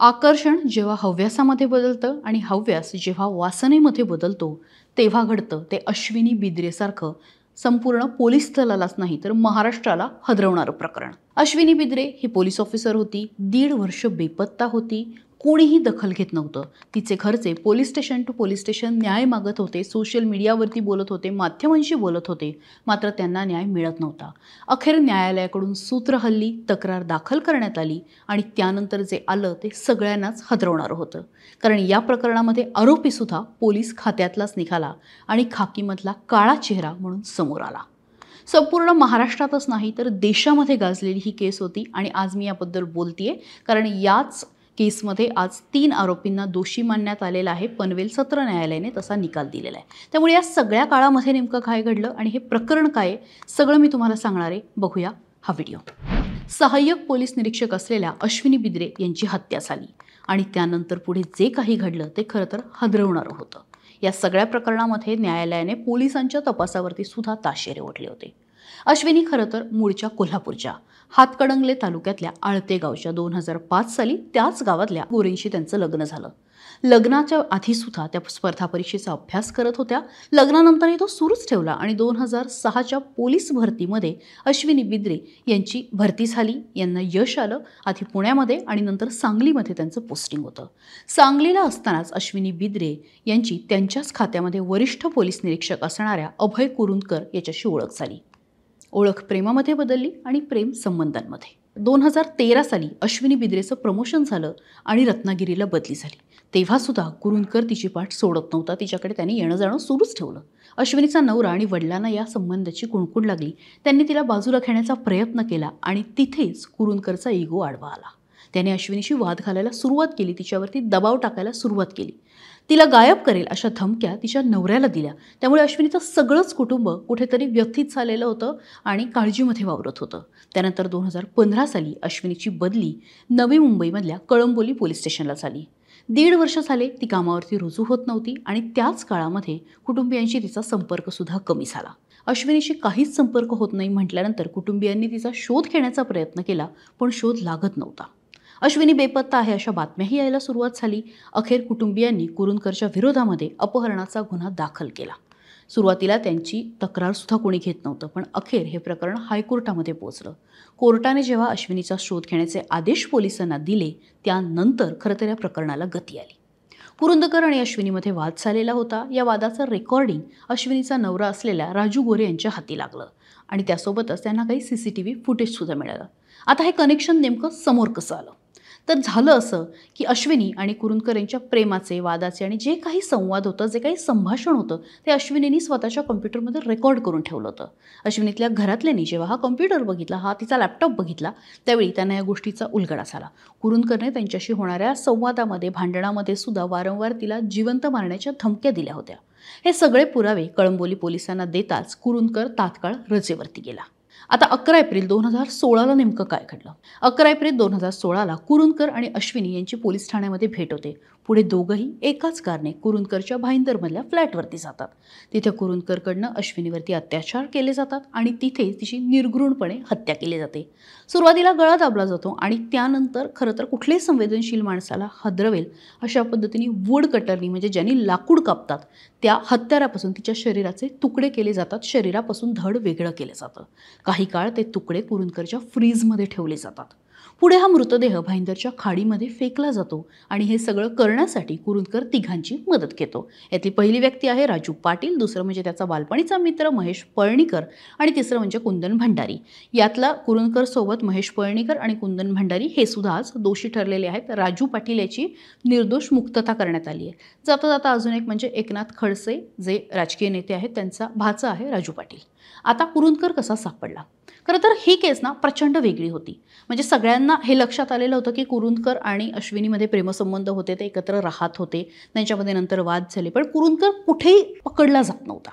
आकर्षण जेव्हा हव्यासामध्ये बदलतं आणि हव्यास जेव्हा वासनेमध्ये बदलतो तेव्हा घडतं ते अश्विनी बिद्रेसारखं संपूर्ण पोलीस दलालाच नाही तर महाराष्ट्राला हादरवणारं प्रकरण। अश्विनी बिद्रे ही पोलीस ऑफिसर होती, 1.5 वर्ष बेपत्ता होती, कोणीही दखल घेत नव्हतं। तिचे घरचे police station to police station न्याय मागत होते, सोशल मीडियावरती बोलत होते, माध्यमांशी बोलत होते, मात्र त्यांना न्याय मिळत नव्हता। अखेर न्यायालयाकडून सूत्र हल्ली, तक्रार दाखल करण्यात आली आणि त्यानंतर जे आलं ते सगळ्यांनाच हादरवणारं होतं। कारण या प्रकरणामध्ये आरोपी सुद्धा पोलीस खात्यातलाच निघाला आणि खाकीमधला काळा चेहरा म्हणून समोर आला। संपूर्ण महाराष्ट्रातच नाही तर देशामध्ये गाजलेली ही केस होती आणि आज मी याबद्दल बोलतेय कारण याच केसमध्ये आज 3 आरोपींना दोषी मानण्यात आलेलं आहे। पनवेल सत्र न्यायालयाने तसा निकाल दिलेला आहे। त्यामुळे या सगळ्या काळामध्ये नेमकं काय घडलं आणि हे प्रकरण काय आहे सगळं मी तुम्हाला सांगणार आहे। बघूया हा व्हिडिओ। सहाय्यक पोलीस निरीक्षक असलेल्या अश्विनी बिद्रे यांची हत्या झाली आणि त्यानंतर पुढे जे काही घडलं ते खरं तर हादरवणारं होतं। या सगळ्या प्रकरणामध्ये न्यायालयाने पोलिसांच्या तपासावरती सुद्धा ताशेरे ओढले होते। अश्विनी खरं तर मूळच्या कोल्हापूरच्या हातकणंगले तालुक्यातल्या आळते गावच्या 2005 साली त्याच गावातल्या गोरेंशी त्यांचं लग्न झालं। लग्नाच्या आधी सुद्धा त्या स्पर्धा परीक्षेचा अभ्यास करत होत्या। लग्नानंतरही तो सुरूच ठेवला आणि 2006च्या पोलीस भरतीमध्ये अश्विनी बिद्रे यांची भरती झाली। यांना यश आलं। आधी पुण्यामध्ये आणि नंतर सांगलीमध्ये त्यांचं पोस्टिंग होतं। सांगलीला असतानाच अश्विनी बिद्रे यांची त्यांच्याच खात्यामध्ये वरिष्ठ पोलीस निरीक्षक असणाऱ्या अभय कुरुंदकर याच्याशी ओळख झाली। ओळख प्रेमामध्ये बदलली आणि प्रेम संबंधांमध्ये। 2013 साली अश्विनी बिद्रेचं प्रमोशन झालं आणि रत्नागिरीला बदली झाली। तेव्हा सुद्धा कुरुंदकर तिची पाठ सोडत नव्हता, तिच्याकडे त्यांनी येणं जाणं सुरूच ठेवलं। अश्विनीचा नवरा आणि वडिलांना या संबंधाची कुणकुण लागली। त्यांनी तिला बाजूला घेण्याचा प्रयत्न केला आणि तिथेच कुरुंदकरचा इगो आडवा आला। त्याने अश्विनीशी वाद घालायला सुरुवात केली, तिच्यावरती दबाव टाकायला सुरुवात केली। तिला गायब करेल अशा धमक्या तिच्या नवऱ्याला दिल्या। त्यामुळे अश्विनीचं सगळंच कुटुंब कुठेतरी व्यथित झालेलं होतं आणि काळजीमध्ये वावरत होतं। त्यानंतर 2015 साली अश्विनीची बदली नवी मुंबईमधल्या कळंबोली पोलीस स्टेशनला झाली। 1.5 वर्ष झाले ती कामावरती रुजू होत नव्हती आणि त्याच काळामध्ये कुटुंबियांशी तिचा संपर्क सुद्धा कमी झाला। अश्विनीशी काहीच संपर्क होत नाही म्हटल्यानंतर कुटुंबियांनी तिचा शोध घेण्याचा प्रयत्न केला, पण शोध लागत नव्हता। अश्विनी बेपत्ता आहे अशा बातम्याही यायला सुरुवात झाली। अखेर कुटुंबियांनी कुरुंदकरच्या विरोधामध्ये अपहरणाचा गुन्हा दाखल केला। सुरुवातीला त्यांची तक्रार सुद्धा कोणी घेत नव्हतं, पण अखेर हे प्रकरण हायकोर्टामध्ये पोहोचलं। कोर्टाने जेव्हा अश्विनीचा शोध घेण्याचे आदेश पोलिसांना दिले त्यानंतर खरं तर या प्रकरणाला गती आली। कुरुंदकर आणि अश्विनीमध्ये वाद झालेला होता। या वादाचं रेकॉर्डिंग अश्विनीचा नवरा असलेल्या राजू गोरे यांच्या हाती लागलं आणि त्यासोबतच त्यांना काही CCTV फुटेज सुद्धा मिळालं। आता हे कनेक्शन नेमकं समोर कसं आलं तर झालं असं की अश्विनी आणि कुरुंदकर यांच्या प्रेमाचे, वादाचे आणि जे काही संवाद होतं, जे काही संभाषण होतं ते अश्विनीने स्वतःच्या कॉम्प्युटरमध्ये रेकॉर्ड करून ठेवलं होतं। अश्विनीतल्या घरातल्यांनी जेव्हा हा कॉम्प्युटर बघितला, हा तिचा लॅपटॉप बघितला, त्यावेळी त्यांना या गोष्टीचा उलगडा झाला। कुरुंदकरने त्यांच्याशी होणाऱ्या संवादामध्ये, भांडणामध्ये सुद्धा वारंवार तिला जिवंत मारण्याच्या धमक्या दिल्या होत्या। हे सगळे पुरावे कळंबोली पोलिसांना देताच कुरुंदकर तात्काळ रजेवरती गेला। आता 11 एप्रिल 2016ला नेमकं काय घडलं? 11 एप्रिल 2016ला कुरुंदकर आणि अश्विनी यांची पोलीस ठाण्यामध्ये भेट होते। पुढे दोघंही एकाच कारने कुरुंदकरच्या भाईंदरमधल्या फ्लॅटवरती जातात। तिथे कुरुंदकरकडनं अश्विनीवरती अत्याचार केले जातात आणि तिथे तिची निर्घृणपणे हत्या केली जाते। सुरुवातीला गळा दाबला जातो आणि त्यानंतर खरं तर कुठल्याही संवेदनशील माणसाला हादरवेल अशा पद्धतीने वूड कटरनी म्हणजे ज्यांनी लाकूड कापतात त्या हत्यारापासून तिच्या शरीराचे तुकडे केले जातात। शरीरापासून धड वेगळं केलं जातं। काही काळ ते तुकडे कुरुंदकरच्या फ्रीजमध्ये ठेवले जातात। पुढे हा मृतदेह भाईंदरच्या खाडीमध्ये फेकला जातो आणि हे सगळं करण्यासाठी कुरुंदकर तिघांची मदत घेतो। यातली पहिली व्यक्ती आहे राजू पाटील, दुसरं म्हणजे त्याचा बालपणीचा मित्र महेश पळणीकर आणि तिसरं म्हणजे कुंदन भंडारी। यातला कुरुंदकर सोबत महेश पळणीकर आणि कुंदन भंडारी हे सुद्धा आज दोषी ठरलेले आहेत। राजू पाटील याची निर्दोष मुक्तता करण्यात आली आहे। जाता जाता अजून एक म्हणजे एकनाथ खडसे जे राजकीय नेते आहेत त्यांचा भाचा आहे राजू पाटील। आता कुरुंदकर कसा सापडला? खरं तर ही केस ना प्रचंड वेगळी होती। म्हणजे सगळ्यांना हे लक्षात आलेलं होतं की कुरुंदकर आणि अश्विनीमध्ये प्रेमसंबंध होते, ते एकत्र राहत होते, त्यांच्यामध्ये नंतर वाद झाले, पण कुरुंदकर कुठेही पकडला जात नव्हता।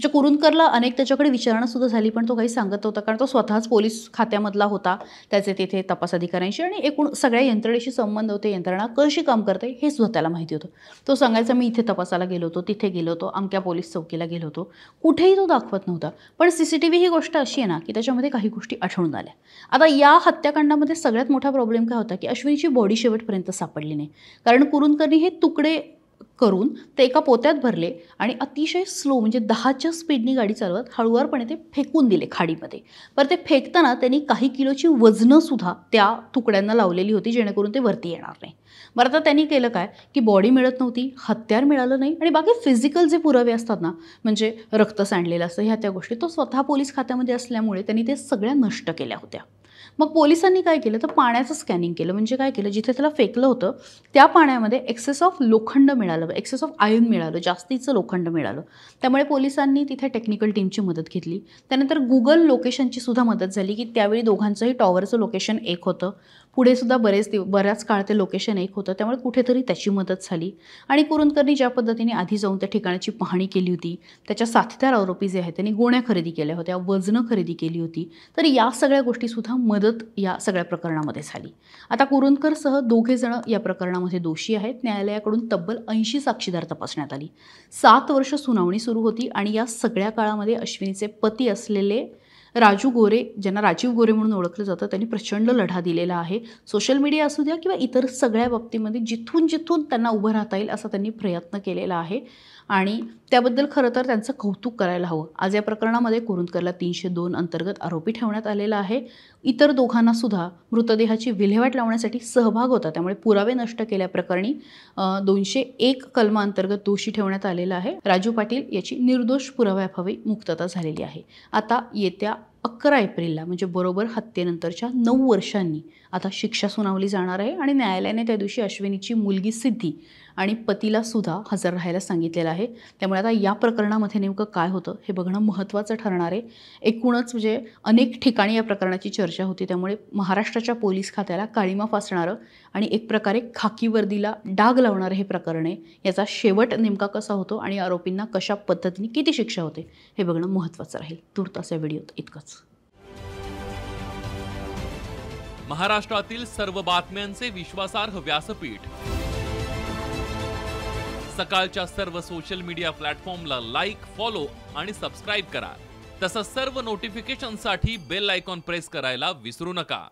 म्हणजे कुरुंदकरला अनेक त्याच्याकडे विचारणा सुद्धा झाली, पण तो काही सांगत नव्हता, कारण तो स्वतःच पोलीस खात्यामधला होता, त्याचे तिथे तपास अधिकाऱ्यांशी आणि एकूण सगळ्या यंत्रणेशी संबंध होते, यंत्रणा कशी काम करते हे सुद्धा त्याला माहिती होतं. तो सांगायचा मी इथे तपासाला गेलो होतो, तिथे गेलो होतो, अमक्या पोलीस चौकीला गेलो होतो, कुठेही तो दाखवत नव्हता. पण CCTV ही गोष्ट अशी आहे ना की त्याच्यामध्ये काही गोष्टी आढळून आल्या. आता या हत्याकांडामध्ये सगळ्यात मोठा प्रॉब्लेम काय होता की अश्विनीची बॉडी शेवटपर्यंत सापडली नाही, कारण कुरुंदकरनी हे तुकडे करून ते एका पोत्यात भरले आणि अतिशय स्लो म्हणजे 10च्या स्पीडनी गाडी चालवत हळुवारपणे ते फेकून दिले खाडीमध्ये. पर ते फेकताना त्यांनी काही किलोची वजनं सुद्धा त्या तुकड्यांना लावलेली होती, जेणेकरून ते वरती येणार नाही. बरं, आता त्यांनी केलं काय की बॉडी मिळत नव्हती, हत्यार मिळालं नाही आणि बाकी फिजिकल जे पुरावे असतात ना, म्हणजे रक्त सांडलेलं असतं, ह्या त्या गोष्टी तो स्वतः पोलीस खात्यामध्ये असल्यामुळे त्यांनी ते सगळ्या नष्ट केल्या होत्या. मग पोलिसांनी काय केलं तर पाण्याचं स्कॅनिंग केलं. म्हणजे काय केलं, जिथे त्याला फेकलं होतं त्या पाण्यामध्ये एक्सेस ऑफ लोखंड मिळालं, एक्सेस ऑफ आयर्न मिळालं, जास्तीचं लोखंड मिळालं. त्यामुळे पोलिसांनी तिथे टेक्निकल टीमची मदत घेतली. त्यानंतर गुगल लोकेशनची सुद्धा मदत झाली की त्यावेळी दोघांचंही टॉवरचं लोकेशन एक होतं, पुढे सुद्धा बऱ्याच काळ ते लोकेशन एक होतं, त्यामुळे कुठेतरी त्याची मदत झाली. आणि कुरुंदकरनी ज्या पद्धतीने आधी जाऊन त्या ठिकाणाची पाहणी केली होती, त्याच्या साथीदार आरोपी जे आहेत त्यांनी गोण्या खरेदी केल्या होत्या, वजनं खरेदी केली होती, तर या सगळ्या गोष्टीसुद्धा मदत या सगळ्या प्रकरणामध्ये झाली. आता कुरुंदकरसह दोघे जण या प्रकरणामध्ये दोषी आहेत. न्यायालयाकडून तब्बल 80 साक्षीदार तपासण्यात आली. 7 वर्ष सुनावणी सुरू होती आणि या सगळ्या काळामध्ये अश्विनीचे पती असलेले राजू गोरे, ज्यांना राजीव गोरे म्हणून ओळखलं जातं, त्यांनी प्रचंड लढा दिलेला आहे. सोशल मीडिया असू द्या किंवा इतर सगळ्या बाबतीमध्ये जिथून जिथून त्यांना उभं राहता येईल असा त्यांनी प्रयत्न केलेला आहे आणि त्याबद्दल खरं तर त्यांचं कौतुक करायला हवं. आज या प्रकरणामध्ये कुरुंदकरला 302 अंतर्गत आरोपी ठेवण्यात आलेला आहे. इतर दोघांना सुद्धा मृतदेहाची विल्हेवाट लावण्यासाठी सहभाग होता, त्यामुळे पुरावे नष्ट केल्याप्रकरणी 201 कलमांतर्गत दोषी ठेवण्यात आलेला आहे. राजू पाटील याची निर्दोष पुराव्याअभावी मुक्तता झालेली आहे. आता येत्या 11 एप्रिलला म्हणजे बरोबर हत्येनंतरच्या 9 वर्षांनी आता शिक्षा सुनावली जाणार आहे आणि न्यायालयाने त्या दिवशी अश्विनीची मुलगी सिद्धी आणि पतीला सुद्धा हजर राहायला सांगितलेलं आहे. त्यामुळे आता या प्रकरणामध्ये नेमकं काय होतं हे बघणं महत्त्वाचं ठरणार आहे. एकूणच म्हणजे अनेक ठिकाणी या प्रकरणाची चर्चा होती, त्यामुळे महाराष्ट्राच्या पोलीस खात्याला काळिमा फासणारं आणि एक प्रकारे खाकी वर्दीला डाग लावणारं हे प्रकरण आहे. याचा शेवट नेमका कसा होतो आणि आरोपींना कशा पद्धतीने किती शिक्षा होते हे बघणं महत्त्वाचं राहील. तुर्तास या व्हिडिओत इतकंच. महाराष्ट्रातील सर्व बातम्यांचे विश्वासार्ह व्यासपीठ, सकाळच्या सर्व सोशल मीडिया प्लॅटफॉर्मला लाईक, फॉलो आणि सबस्क्राईब करा. तसंच सर्व नोटिफिकेशनसाठी बेल आयकॉन प्रेस करायला विसरू नका.